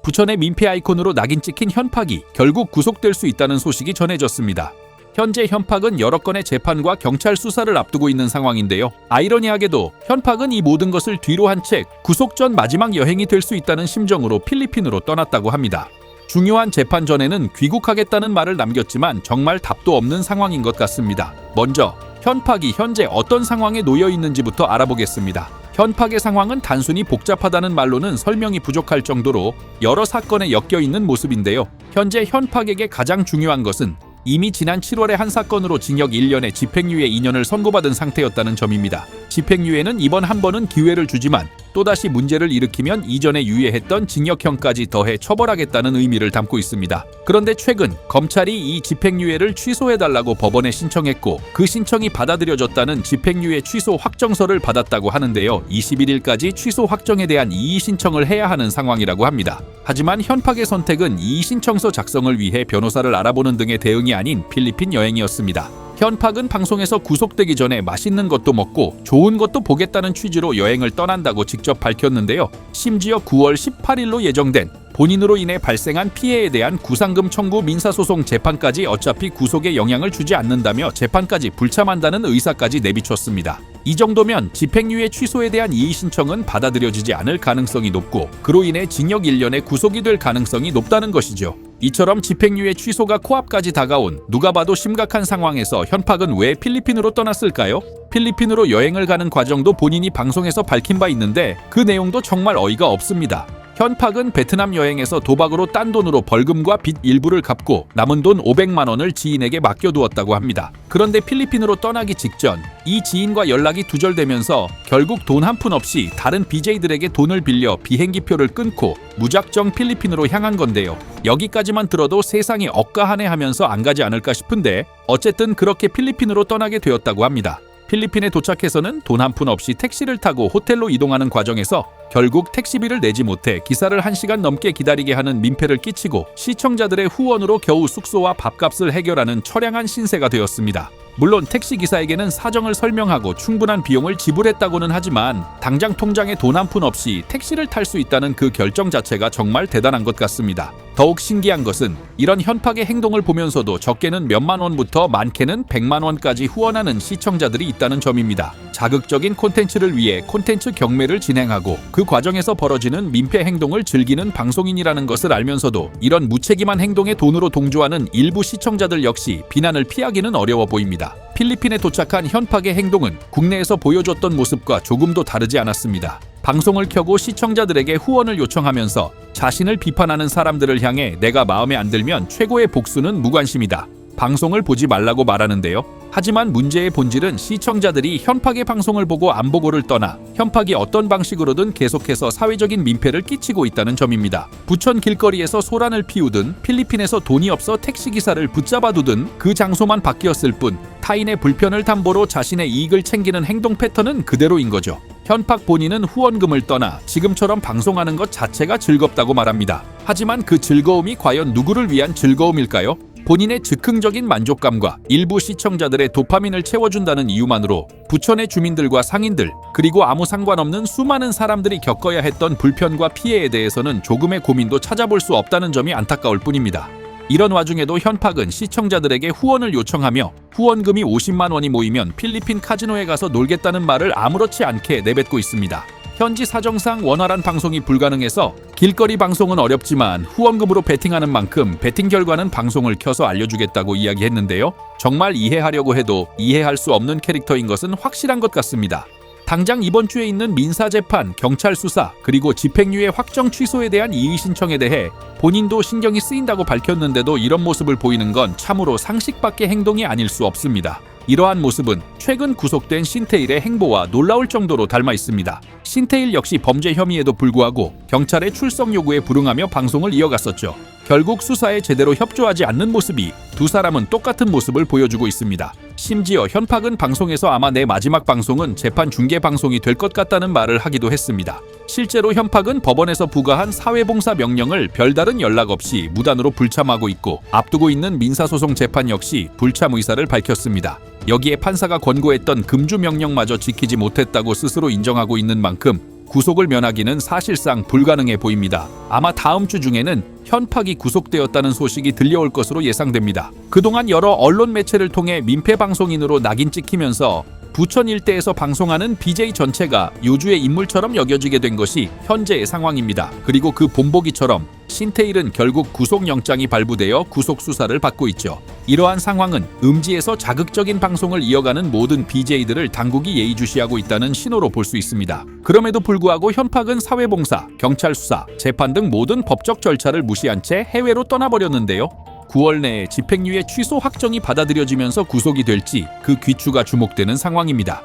부천의 민폐 아이콘으로 낙인 찍힌 현팍이 결국 구속될 수 있다는 소식이 전해졌습니다. 현재 현팍은 여러 건의 재판과 경찰 수사를 앞두고 있는 상황인데요. 아이러니하게도 현팍은 이 모든 것을 뒤로 한 채 구속 전 마지막 여행이 될 수 있다는 심정으로 필리핀으로 떠났다고 합니다. 중요한 재판 전에는 귀국하겠다는 말을 남겼지만 정말 답도 없는 상황인 것 같습니다. 먼저 현팍이 현재 어떤 상황에 놓여 있는지부터 알아보겠습니다. 현팍의 상황은 단순히 복잡하다는 말로는 설명이 부족할 정도로 여러 사건에 엮여 있는 모습인데요. 현재 현팍에게 가장 중요한 것은 이미 지난 7월에 한 사건으로 징역 1년에 집행유예 2년을 선고받은 상태였다는 점입니다. 집행유예는 이번 한 번은 기회를 주지만 또다시 문제를 일으키면 이전에 유예했던 징역형까지 더해 처벌하겠다는 의미를 담고 있습니다. 그런데 최근 검찰이 이 집행유예를 취소해달라고 법원에 신청했고 그 신청이 받아들여졌다는 집행유예 취소 확정서를 받았다고 하는데요. 21일까지 취소 확정에 대한 이의 신청을 해야 하는 상황이라고 합니다. 하지만 현팍의 선택은 이의 신청서 작성을 위해 변호사를 알아보는 등의 대응이 아닌 필리핀 여행이었습니다. 현팍은 방송에서 구속되기 전에 맛있는 것도 먹고 좋은 것도 보겠다는 취지로 여행을 떠난다고 직접 밝혔는데요. 심지어 9월 18일로 예정된 본인으로 인해 발생한 피해에 대한 구상금 청구 민사소송 재판까지 어차피 구속에 영향을 주지 않는다며 재판까지 불참한다는 의사까지 내비쳤습니다. 이 정도면 집행유예 취소에 대한 이의 신청은 받아들여지지 않을 가능성이 높고 그로 인해 징역 1년에 구속이 될 가능성이 높다는 것이죠. 이처럼 집행유예 취소가 코앞까지 다가온 누가 봐도 심각한 상황에서 현팍은 왜 필리핀으로 떠났을까요? 필리핀으로 여행을 가는 과정도 본인이 방송에서 밝힌 바 있는데 그 내용도 정말 어이가 없습니다. 현팍은 베트남 여행에서 도박으로 딴 돈으로 벌금과 빚 일부를 갚고 남은 돈 500만 원을 지인에게 맡겨두었다고 합니다. 그런데 필리핀으로 떠나기 직전 이 지인과 연락이 두절되면서 결국 돈 한 푼 없이 다른 BJ들에게 돈을 빌려 비행기표를 끊고 무작정 필리핀으로 향한 건데요. 여기까지만 들어도 세상이 억가하네 하면서 안 가지 않을까 싶은데 어쨌든 그렇게 필리핀으로 떠나게 되었다고 합니다. 필리핀에 도착해서는 돈 한 푼 없이 택시를 타고 호텔로 이동하는 과정에서 결국 택시비를 내지 못해 기사를 1시간 넘게 기다리게 하는 민폐를 끼치고 시청자들의 후원으로 겨우 숙소와 밥값을 해결하는 처량한 신세가 되었습니다. 물론 택시기사에게는 사정을 설명하고 충분한 비용을 지불했다고는 하지만 당장 통장에 돈 한 푼 없이 택시를 탈 수 있다는 그 결정 자체가 정말 대단한 것 같습니다. 더욱 신기한 것은 이런 현팍의 행동을 보면서도 적게는 몇만 원부터 많게는 100만 원까지 후원하는 시청자들이 있다는 점입니다. 자극적인 콘텐츠를 위해 콘텐츠 경매를 진행하고 그 과정에서 벌어지는 민폐 행동을 즐기는 방송인이라는 것을 알면서도 이런 무책임한 행동에 돈으로 동조하는 일부 시청자들 역시 비난을 피하기는 어려워 보입니다. 필리핀에 도착한 현팍의 행동은 국내에서 보여줬던 모습과 조금도 다르지 않았습니다. 방송을 켜고 시청자들에게 후원을 요청하면서 자신을 비판하는 사람들을 향해 내가 마음에 안 들면 최고의 복수는 무관심이다. 방송을 보지 말라고 말하는데요. 하지만 문제의 본질은 시청자들이 현팍의 방송을 보고 안 보고를 떠나 현팍이 어떤 방식으로든 계속해서 사회적인 민폐를 끼치고 있다는 점입니다. 부천 길거리에서 소란을 피우든 필리핀에서 돈이 없어 택시기사를 붙잡아두든 그 장소만 바뀌었을 뿐 타인의 불편을 담보로 자신의 이익을 챙기는 행동 패턴은 그대로인 거죠. 현팍 본인은 후원금을 떠나 지금처럼 방송하는 것 자체가 즐겁다고 말합니다. 하지만 그 즐거움이 과연 누구를 위한 즐거움일까요? 본인의 즉흥적인 만족감과 일부 시청자들의 도파민을 채워준다는 이유만으로 부천의 주민들과 상인들 그리고 아무 상관없는 수많은 사람들이 겪어야 했던 불편과 피해에 대해서는 조금의 고민도 찾아볼 수 없다는 점이 안타까울 뿐입니다. 이런 와중에도 현팍은 시청자들에게 후원을 요청하며 후원금이 50만 원이 모이면 필리핀 카지노에 가서 놀겠다는 말을 아무렇지 않게 내뱉고 있습니다. 현지 사정상 원활한 방송이 불가능해서 길거리 방송은 어렵지만 후원금으로 베팅하는 만큼 베팅 결과는 방송을 켜서 알려주겠다고 이야기했는데요. 정말 이해하려고 해도 이해할 수 없는 캐릭터인 것은 확실한 것 같습니다. 당장 이번 주에 있는 민사재판, 경찰 수사, 그리고 집행유예 확정 취소에 대한 이의 신청에 대해 본인도 신경이 쓰인다고 밝혔는데도 이런 모습을 보이는 건 참으로 상식 밖의 행동이 아닐 수 없습니다. 이러한 모습은 최근 구속된 신태일의 행보와 놀라울 정도로 닮아 있습니다. 신태일 역시 범죄 혐의에도 불구하고 경찰의 출석 요구에 불응하며 방송을 이어갔었죠. 결국 수사에 제대로 협조하지 않는 모습이 두 사람은 똑같은 모습을 보여주고 있습니다. 심지어 현팍은 방송에서 아마 내 마지막 방송은 재판 중계 방송이 될 것 같다는 말을 하기도 했습니다. 실제로 현팍은 법원에서 부과한 사회봉사 명령을 별다른 연락 없이 무단으로 불참하고 있고 앞두고 있는 민사소송 재판 역시 불참 의사를 밝혔습니다. 여기에 판사가 권고했던 금주 명령마저 지키지 못했다고 스스로 인정하고 있는 만큼 구속을 면하기는 사실상 불가능해 보입니다. 아마 다음 주 중에는 현팍이 구속되었다는 소식이 들려올 것으로 예상됩니다. 그동안 여러 언론 매체를 통해 민폐 방송인으로 낙인 찍히면서 부천 일대에서 방송하는 BJ 전체가 요주의 인물처럼 여겨지게 된 것이 현재의 상황입니다. 그리고 그 본보기처럼 신태일은 결국 구속영장이 발부되어 구속 수사를 받고 있죠. 이러한 상황은 음지에서 자극적인 방송을 이어가는 모든 BJ들을 당국이 예의주시하고 있다는 신호로 볼 수 있습니다. 그럼에도 불구하고 현팍은 사회봉사, 경찰 수사, 재판 등 모든 법적 절차를 무시한 채 해외로 떠나버렸는데요. 9월 내에 집행유예 취소 확정이 받아들여지면서 구속이 될지 그 귀추가 주목되는 상황입니다.